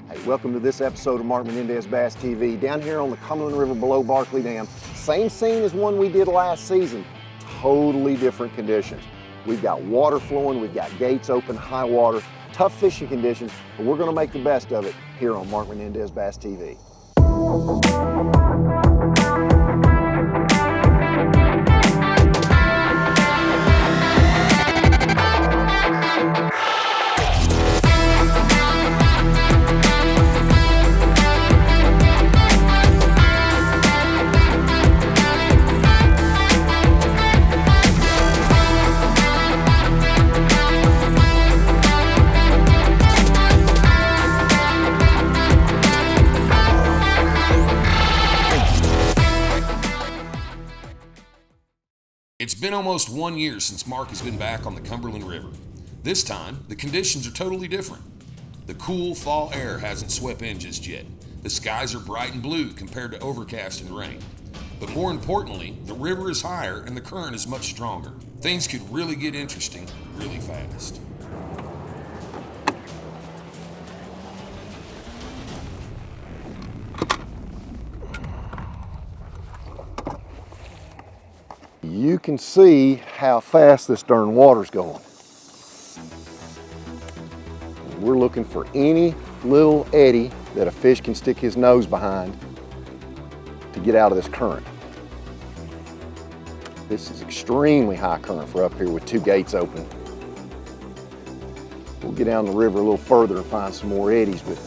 Hey, welcome to this episode of Mark Menendez Bass TV. Down here on the Cumberland River below Barkley Dam. Same scene as one we did last season. Totally different conditions. We've got water flowing, we've got gates open, high water, tough fishing conditions, but we're gonna make the best of it here on Mark Menendez Bass TV. It's been almost 1 year since Mark has been back on the Cumberland River. This time, the conditions are totally different. The cool fall air hasn't swept in just yet. The skies are bright and blue compared to overcast and rain. But more importantly, the river is higher and the current is much stronger. Things could really get interesting really fast. You can see how fast this darn water's going. We're looking for any little eddy that a fish can stick his nose behind to get out of this current. This is extremely high current for up here with two gates open. We'll get down the river a little further and find some more eddies, but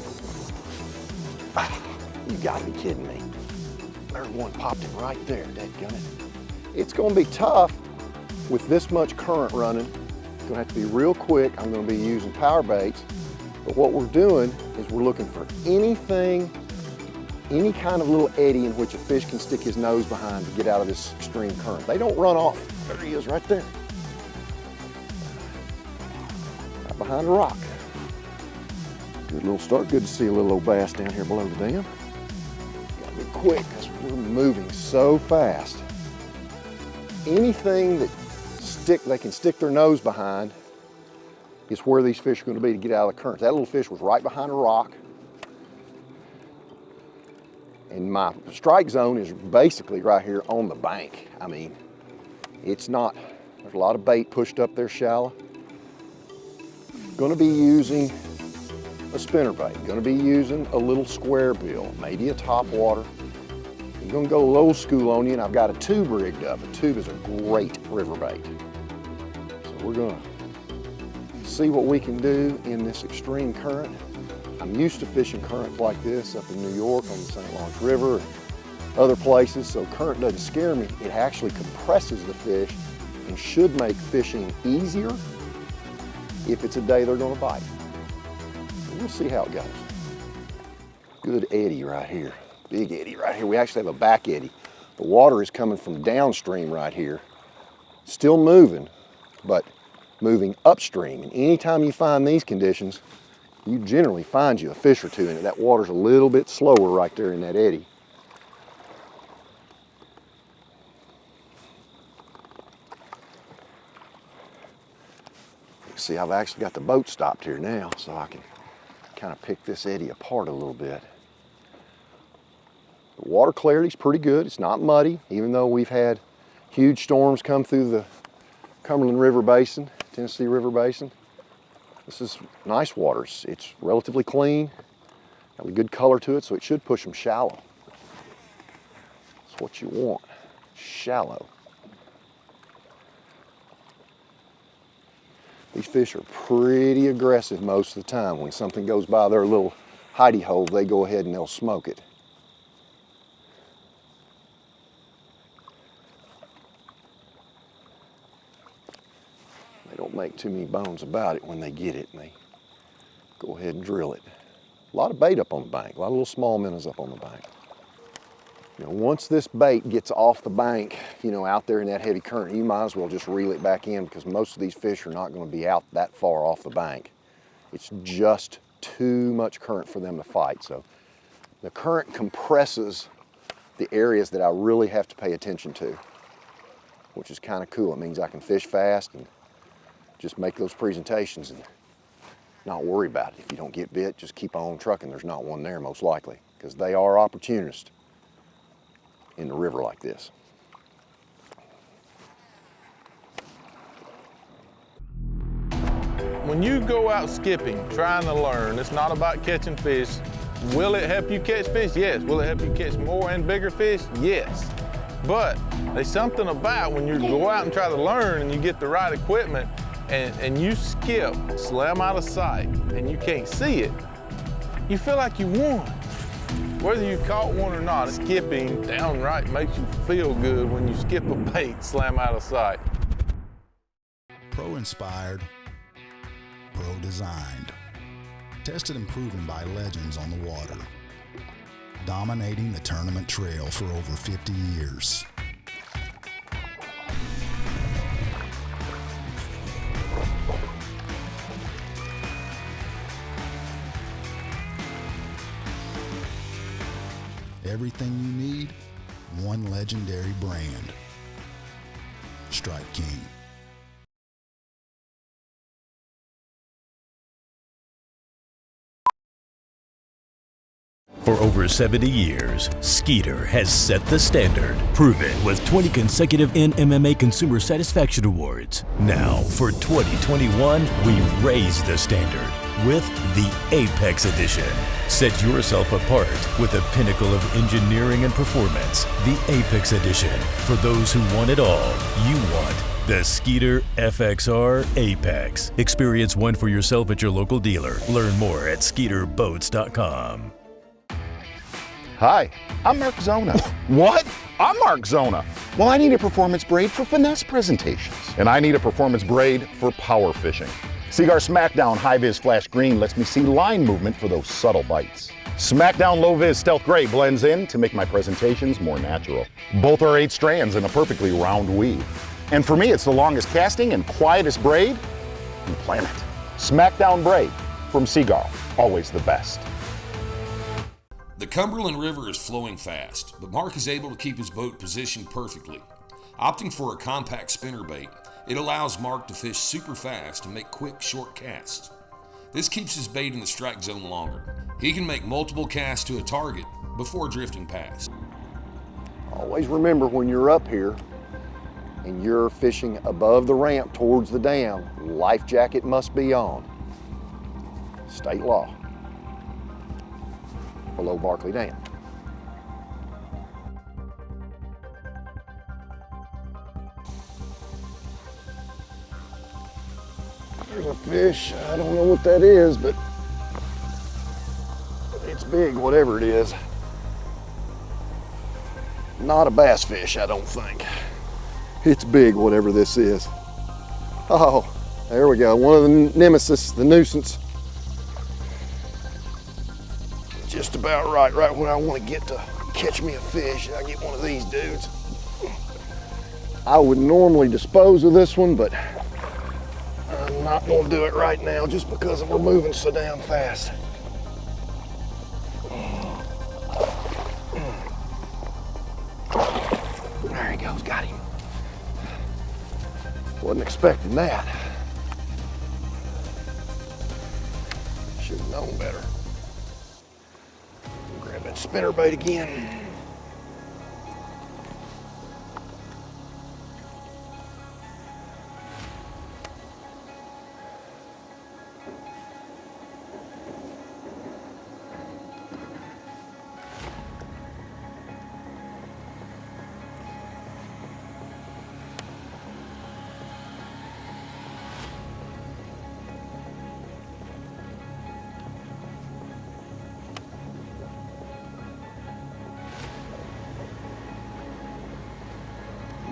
you gotta be kidding me. There's one popped it right there, dadgummit. It's gonna be tough with this much current running. It's gonna have to be real quick. I'm gonna be using power baits, but what we're doing is we're looking for anything, any kind of little eddy in which a fish can stick his nose behind to get out of this extreme current. They don't run off. There he is right there. Right behind a rock. Good little start. Good to see a little old bass down here below the dam. Gotta be quick because we're moving so fast. Anything that they can stick their nose behind is where these fish are going to be to get out of the current. That little fish was right behind a rock. And my strike zone is basically right here on the bank. I mean, it's not, there's a lot of bait pushed up there shallow. Going to be using a spinnerbait. Going to be using a little square bill, maybe a top water. I'm gonna go old school on you, and I've got a tube rigged up. A tube is a great river bait. So we're gonna see what we can do in this extreme current. I'm used to fishing currents like this up in New York on the St. Lawrence River and other places, so current doesn't scare me. It actually compresses the fish and should make fishing easier if it's a day they're gonna bite. So we'll see how it goes. Good eddy right here. Big eddy right here. We actually have a back eddy. The water is coming from downstream right here. Still moving, but moving upstream. And anytime you find these conditions, you generally find you a fish or two in it. That water's a little bit slower right there in that eddy. See, I've actually got the boat stopped here now, so I can kind of pick this eddy apart a little bit. The water clarity's pretty good. It's not muddy, even though we've had huge storms come through the Cumberland River Basin, Tennessee River Basin. This is nice water. It's relatively clean, got a good color to it, so it should push them shallow. That's what you want, shallow. These fish are pretty aggressive most of the time. When something goes by their little hidey hole, they go ahead and they'll smoke it. Don't make too many bones about it when they get it, and they go ahead and drill it. A lot of bait up on the bank, a lot of little small minnows up on the bank. You know, once this bait gets off the bank, you know, out there in that heavy current, you might as well just reel it back in because most of these fish are not going to be out that far off the bank. It's just too much current for them to fight. So the current compresses the areas that I really have to pay attention to, which is kind of cool. It means I can fish fast and just make those presentations and not worry about it. If you don't get bit, just keep on trucking. There's not one there most likely, because they are opportunists in the river like this. When you go out skipping, trying to learn, it's not about catching fish. Will it help you catch fish? Yes. Will it help you catch more and bigger fish? Yes. But there's something about when you go out and try to learn and you get the right equipment and you skip, slam out of sight, and you can't see it, you feel like you won. Whether you caught one or not, skipping downright makes you feel good when you skip a bait, slam out of sight. Pro-inspired, pro-designed, tested and proven by legends on the water, dominating the tournament trail for over 50 years. Everything you need, one legendary brand. Strike King. For over 70 years, Skeeter has set the standard, proven with 20 consecutive NMMA Consumer Satisfaction Awards. Now, for 2021, we raise the standard with the Apex Edition. Set yourself apart with the pinnacle of engineering and performance. The Apex Edition. For those who want it all, you want the Skeeter FXR Apex. Experience one for yourself at your local dealer. Learn more at SkeeterBoats.com. Hi, I'm Mark Zona. What? I'm Mark Zona. Well, I need a performance braid for finesse presentations. And I need a performance braid for power fishing. Seaguar Smackdown High-Vis Flash Green lets me see line movement for those subtle bites. Smackdown Low-Vis Stealth Gray blends in to make my presentations more natural. Both are 8 strands in a perfectly round weave. And for me, it's the longest casting and quietest braid on the planet. Smackdown Braid from Seaguar, always the best. The Cumberland River is flowing fast, but Mark is able to keep his boat positioned perfectly. Opting for a compact spinnerbait, it allows Mark to fish super fast and make quick, short casts. This keeps his bait in the strike zone longer. He can make multiple casts to a target before drifting past. Always remember, when you're up here and you're fishing above the ramp towards the dam, life jacket must be on. State law. Below Barkley Dam. There's a fish. I don't know what that is, but it's big, whatever it is. Not a bass fish, I don't think. It's big, whatever this is. Oh, there we go. One of the nemesis, the nuisance. Just about right when I want to get to catch me a fish, I get one of these dudes. I would normally dispose of this one, but I'm not going to do it right now just because we're moving so damn fast. There he goes, got him. Wasn't expecting that. Should have known better. Grab that spinnerbait again.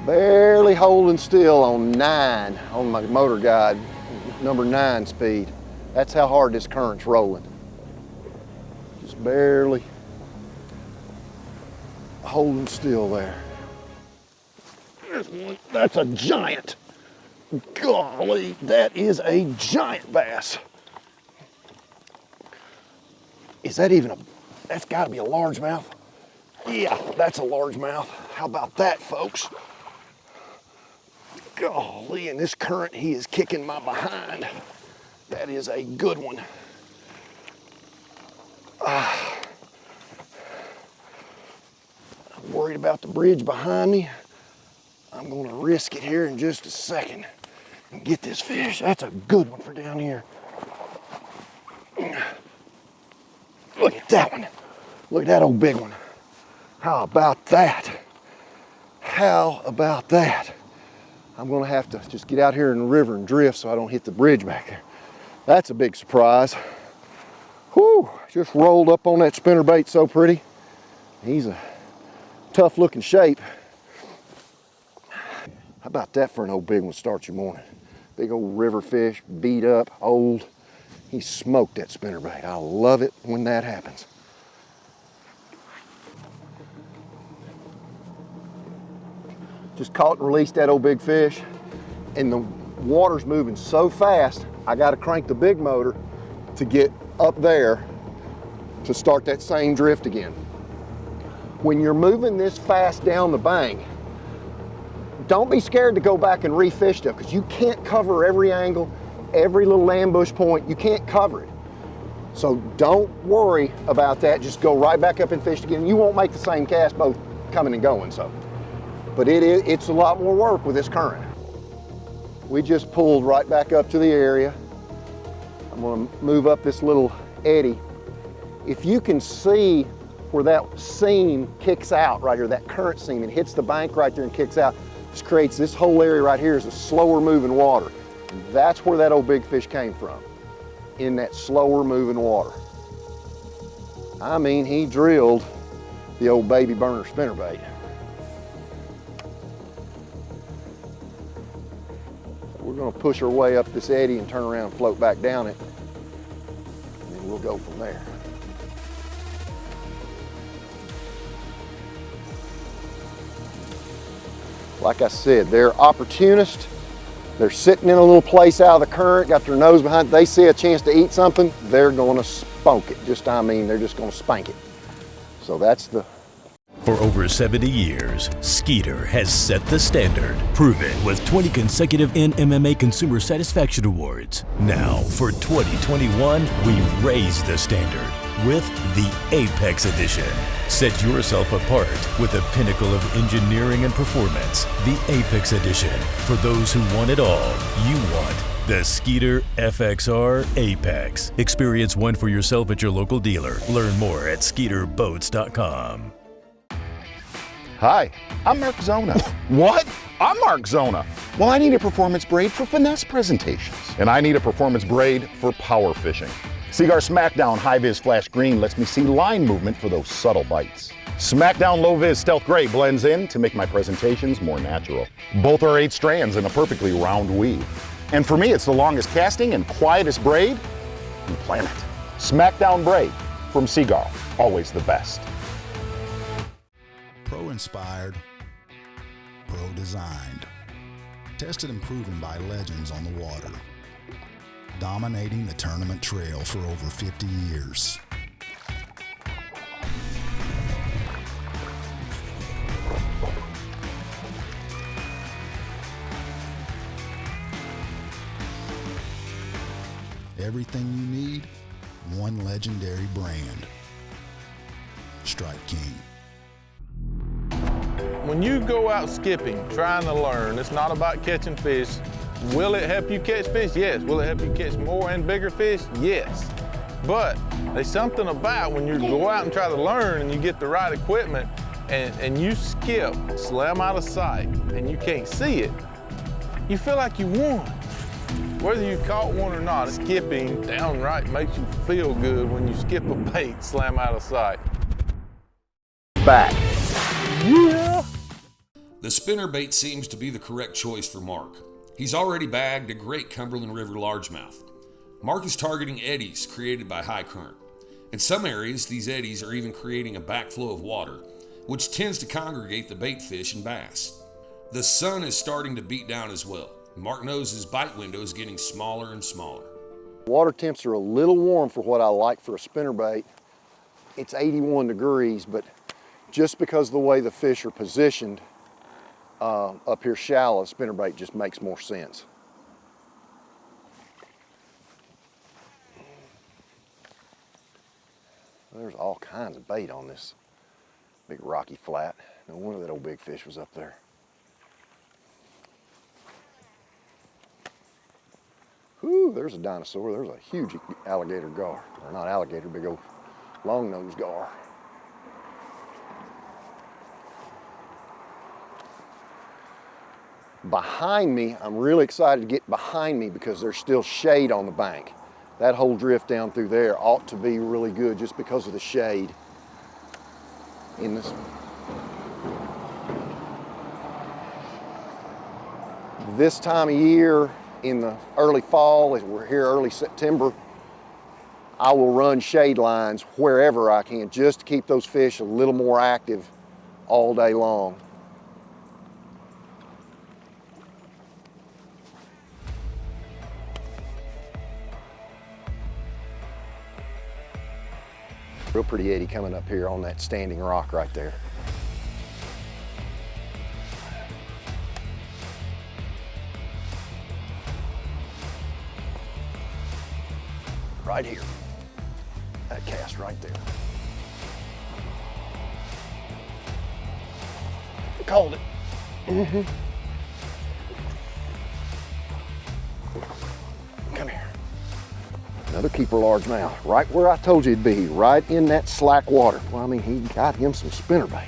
Barely holding still on 9 on my Motorguide, number 9 speed. That's how hard this current's rolling. Just barely holding still there. There's one. That's a giant. Golly, that is a giant bass. Is that even a, that's gotta be a largemouth. Yeah, that's a largemouth. How about that, folks? Golly, in this current, he is kicking my behind. That is a good one. I'm worried about the bridge behind me. I'm gonna risk it here in just a second and get this fish. That's a good one for down here. Look at that one. Look at that old big one. How about that? How about that? I'm gonna have to just get out here in the river and drift so I don't hit the bridge back there. That's a big surprise. Whew, just rolled up on that spinnerbait so pretty. He's a tough looking shape. How about that for an old big one to start your morning? Big old river fish, beat up, old. He smoked that spinnerbait. I love it when that happens. Just caught and released that old big fish, and the water's moving so fast, I gotta crank the big motor to get up there to start that same drift again. When you're moving this fast down the bank, don't be scared to go back and refish stuff, because you can't cover every angle, every little ambush point, you can't cover it. So don't worry about that, just go right back up and fish again. You won't make the same cast both coming and going, so. But it's a lot more work with this current. We just pulled right back up to the area. I'm gonna move up this little eddy. If you can see where that seam kicks out right here, that current seam, it hits the bank right there and kicks out. This creates this whole area right here is a slower moving water. And that's where that old big fish came from, in that slower moving water. I mean, he drilled the old baby burner spinnerbait. We're gonna push our way up this eddy and turn around and float back down it, and then we'll go from there. Like I said, they're opportunists. They're sitting in a little place out of the current, got their nose behind it. They see a chance to eat something, they're gonna spunk it. They're just gonna spank it. So that's the... For over 70 years, Skeeter has set the standard, proven with 20 consecutive NMMA Consumer Satisfaction Awards. Now, for 2021, we raise the standard with the Apex Edition. Set yourself apart with the pinnacle of engineering and performance. The Apex Edition. For those who want it all, you want the Skeeter FXR Apex. Experience one for yourself at your local dealer. Learn more at SkeeterBoats.com. Hi, I'm Mark Zona. What? I'm Mark Zona. Well, I need a performance braid for finesse presentations. And I need a performance braid for power fishing. Seaguar Smackdown High-Vis Flash Green lets me see line movement for those subtle bites. Smackdown Low-Vis Stealth Gray blends in to make my presentations more natural. Both are 8 strands in a perfectly round weave. And for me, it's the longest casting and quietest braid on the planet. Smackdown Braid from Seaguar, always the best. Pro-inspired, pro-designed. Tested and proven by legends on the water. Dominating the tournament trail for over 50 years. Everything you need, one legendary brand. Strike King. When you go out skipping, trying to learn, it's not about catching fish. Will it help you catch fish? Yes. Will it help you catch more and bigger fish? Yes. But there's something about when you go out and try to learn and you get the right equipment and you skip, slam out of sight, and you can't see it, you feel like you won. Whether you caught one or not, skipping downright makes you feel good when you skip a bait, slam out of sight. Back. Yeah. The spinnerbait seems to be the correct choice for Mark. He's already bagged a great Cumberland River largemouth. Mark is targeting eddies created by high current. In some areas, these eddies are even creating a backflow of water, which tends to congregate the bait fish and bass. The sun is starting to beat down as well. Mark knows his bite window is getting smaller and smaller. Water temps are a little warm for what I like for a spinnerbait. It's 81 degrees, but just because of the way the fish are positioned up here shallow, spinnerbait just makes more sense. There's all kinds of bait on this big rocky flat. No wonder that old big fish was up there. Whew, there's a dinosaur. There's a huge alligator gar. Or not alligator, big old long-nosed gar. Behind me, I'm really excited to get behind me because there's still shade on the bank. That whole drift down through there ought to be really good just because of the shade in this. This time of year, in the early fall, as we're here early September, I will run shade lines wherever I can just to keep those fish a little more active all day long. Real pretty eddy coming up here on that standing rock right there. Right here. That cast right there. Called it. Come here. Another keeper largemouth, right where I told you it'd be, right in that slack water. Well, I mean, he got him some spinnerbait.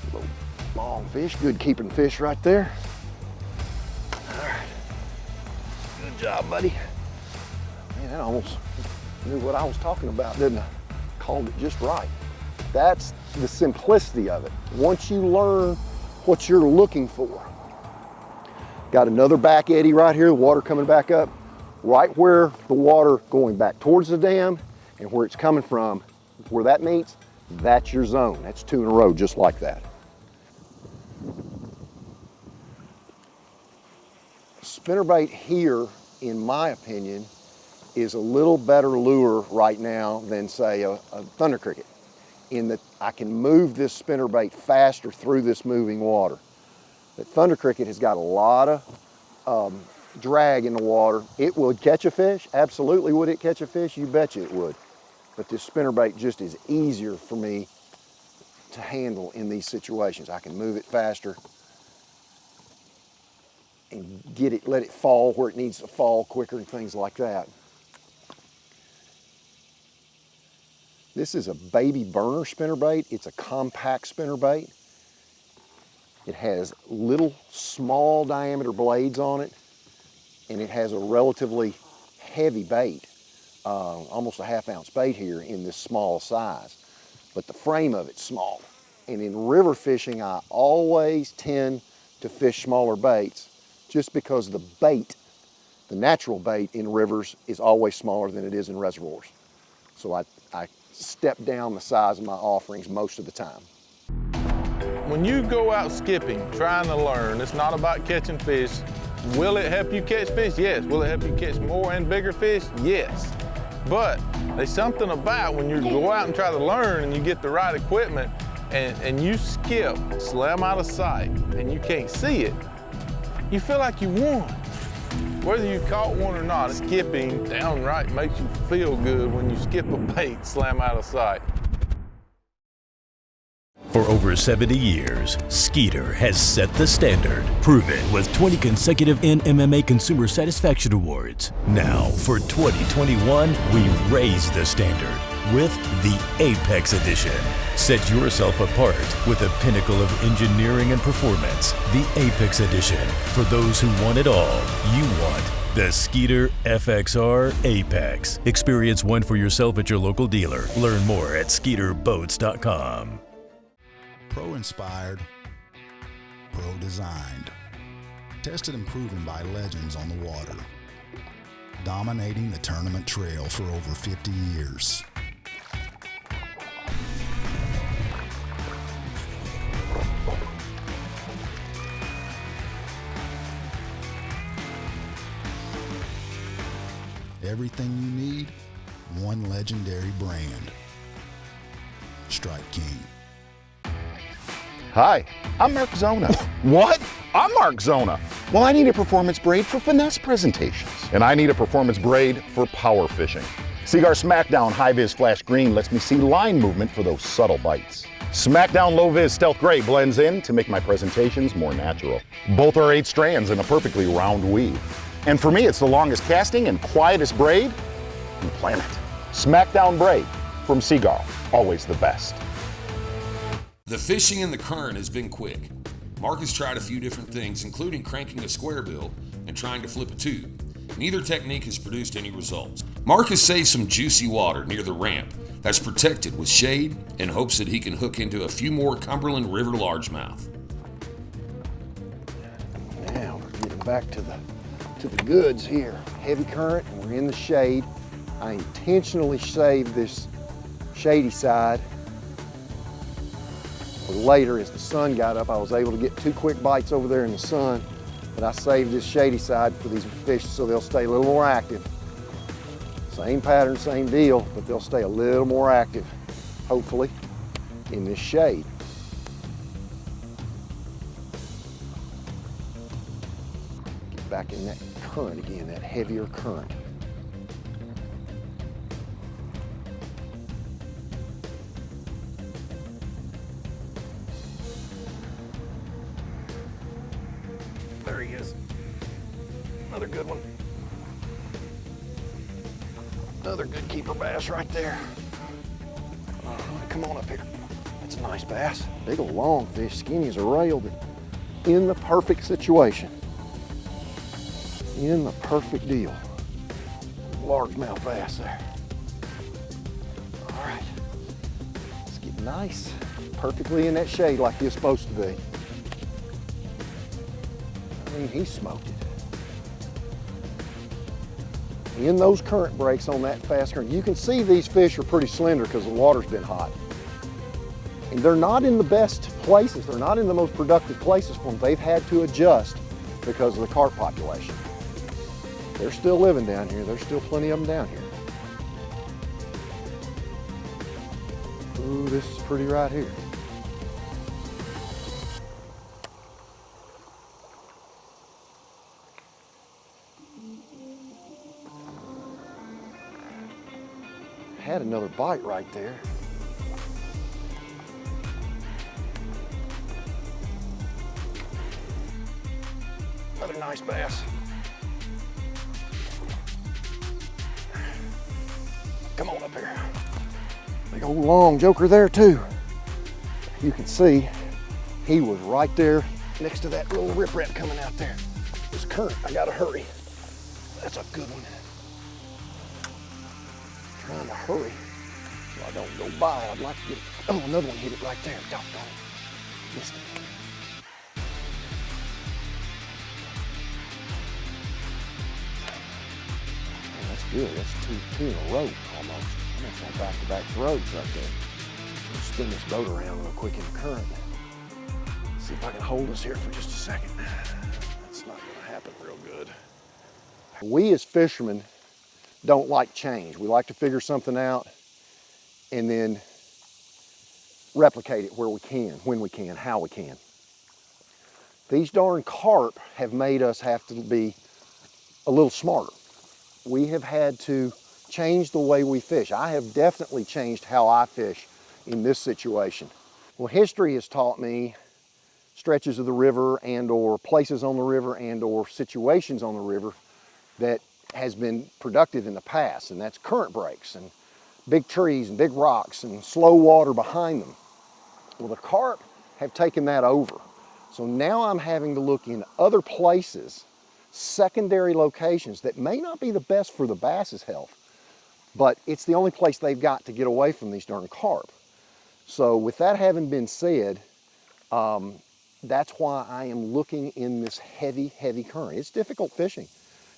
Little long fish, good keeping fish right there. All right. Good job, buddy. Man, that almost knew what I was talking about, didn't I? Called it just right. That's the simplicity of it. Once you learn what you're looking for. Got another back eddy right here, the water coming back up. Right where the water going back towards the dam and where it's coming from, where that meets, that's your zone. That's 2 in a row, just like that. Spinnerbait here, in my opinion, is a little better lure right now than, say, a thunder cricket, in that I can move this spinnerbait faster through this moving water. The thunder cricket has got a lot of drag in the water. It would catch a fish. Absolutely would it catch a fish? You betcha it would. But this spinnerbait just is easier for me to handle in these situations. I can move it faster and get it, let it fall where it needs to fall quicker and things like that. This is a baby burner spinnerbait. It's a compact spinnerbait. It has little small diameter blades on it, and it has a relatively heavy bait, almost a ½ ounce bait here in this small size. But the frame of it's small. And in river fishing, I always tend to fish smaller baits just because the bait, the natural bait in rivers is always smaller than it is in reservoirs. So I step down the size of my offerings most of the time. When you go out skipping, trying to learn, it's not about catching fish. Will it help you catch fish? Yes. Will it help you catch more and bigger fish? Yes. But there's something about when you go out and try to learn and you get the right equipment and you skip, slam out of sight, and you can't see it, you feel like you won. Whether you caught one or not, skipping downright makes you feel good when you skip a bait, slam out of sight. For over 70 years, Skeeter has set the standard, proven with 20 consecutive NMMA Consumer Satisfaction Awards. Now, for 2021, we raise the standard with the Apex Edition. Set yourself apart with a pinnacle of engineering and performance. The Apex Edition. For those who want it all, you want the Skeeter FXR Apex. Experience one for yourself at your local dealer. Learn more at SkeeterBoats.com. Pro-inspired, pro-designed. Tested and proven by legends on the water. Dominating the tournament trail for over 50 years. Everything you need, one legendary brand. Strike King. Hi, I'm Mark Zona. What? I'm Mark Zona. Well, I need a performance braid for finesse presentations. And I need a performance braid for power fishing. Seaguar Smackdown High Vis Flash Green lets me see line movement for those subtle bites. Smackdown Low Vis Stealth Gray blends in to make my presentations more natural. Both are 8 strands in a perfectly round weave. And for me, it's the longest casting and quietest braid on the planet. Smackdown Braid from Seaguar, always the best. The fishing in the current has been quick. Mark has tried a few different things, including cranking a square bill and trying to flip a tube. Neither technique has produced any results. Mark has saved some juicy water near the ramp that's protected with shade in hopes that he can hook into a few more Cumberland River largemouth. Now we're getting back to the goods here. Heavy current, and we're in the shade. I intentionally saved this shady side for later. As the sun got up, I was able to get 2 quick bites over there in the sun, but I saved this shady side for these fish so they'll stay a little more active. Same pattern, same deal, but they'll stay a little more active, hopefully, in this shade. Get back in that current again, that heavier current. There he is. Another good one. Another good keeper bass right there. Come on up here. That's a nice bass. Big old long fish, skinny as a rail, but in the perfect situation. In the perfect deal. Largemouth bass there. All right, let's get nice, perfectly in that shade like you're supposed to be. I mean, he smoked it. In those current breaks on that fast current, you can see these fish are pretty slender because the water's been hot. And they're not in the best places. They're not in the most productive places for them. They've had to adjust because of the carp population. They're still living down here. There's still plenty of them down here. Ooh, this is pretty right here. Had another bite right there. Another nice bass. Come on up here. Big old long joker there too. You can see he was right there next to that little riprap coming out there. This current, I gotta hurry. That's a good one. Trying to hurry so I don't go by. I'd like to get it. Oh, another one hit it right there. Doggone it. Missed it. Oh, that's good. That's two in a row almost. Almost on back-to-back throws right there. Let's spin this boat around real quick in the current. See if I can hold us here for just a second. That's not going to happen real good. We as fishermen don't like change. We like to figure something out and then replicate it where we can, when we can, how we can. These darn carp have made us have to be a little smarter. We have had to change the way we fish. I have definitely changed how I fish in this situation. Well, history has taught me stretches of the river and or places on the river and or situations on the river that has been productive in the past, and that's current breaks and big trees and big rocks and slow water behind them. Well, the carp have taken that over. So now I'm having to look in other places, secondary locations that may not be the best for the bass's health, but it's the only place they've got to get away from these darn carp. So with that having been said, that's why I am looking in this heavy, heavy current. It's difficult fishing.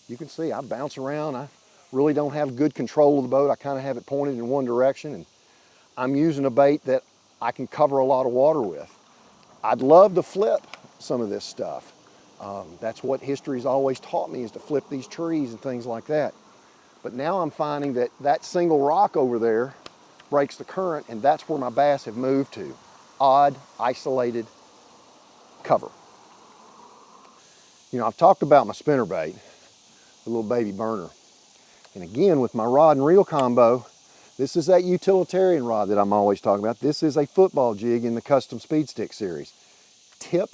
You can see I bounce around. I really don't have good control of the boat. I kind of have it pointed in one direction, and I'm using a bait that I can cover a lot of water with. I'd love to flip some of this stuff. That's what history's always taught me, is to flip these trees and things like that. But now I'm finding that that single rock over there breaks the current, and that's where my bass have moved to. Odd, isolated cover. You know, I've talked about my spinnerbait, the little baby burner. And again, with my rod and reel combo, this is that utilitarian rod that I'm always talking about. This is a football jig in the custom speed stick series. Tip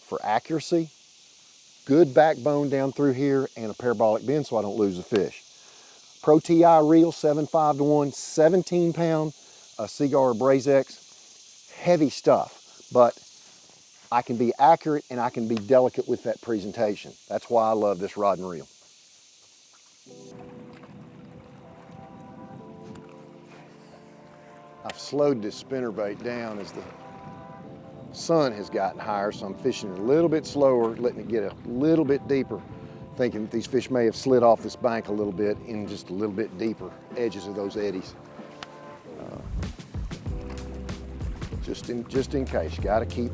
for accuracy, good backbone down through here, and a parabolic bend so I don't lose the fish. Pro TI reel, 7.5 to 1, 17 pound, Seaguar Braze X, heavy stuff, but I can be accurate and I can be delicate with that presentation. That's why I love this rod and reel. I've slowed this spinnerbait down as the sun has gotten higher, so I'm fishing a little bit slower, letting it get a little bit deeper, thinking that these fish may have slid off this bank a little bit in just a little bit deeper edges of those eddies. Just in case, you gotta keep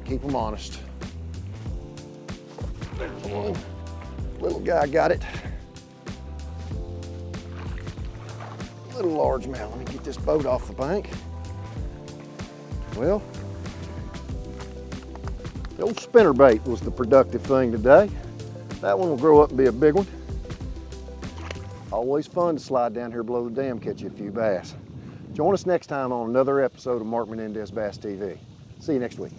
them honest. There's one. Little guy got it. Little largemouth. Let me get this boat off the bank. Well, the old spinnerbait was the productive thing today. That one will grow up and be a big one. Always fun to slide down here below the dam, catch you a few bass. Join us next time on another episode of Mark Menendez Bass TV. See you next week.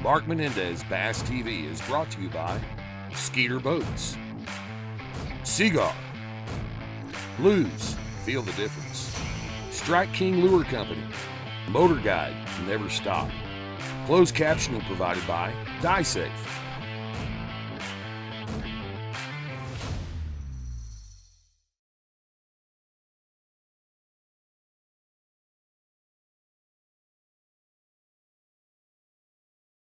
Mark Menendez Bass TV is brought to you by Skeeter Boats, Seaguar, Lose, feel the difference, Strike King Lure Company, Motorguide, never stop. Closed captioning provided by Die Safe.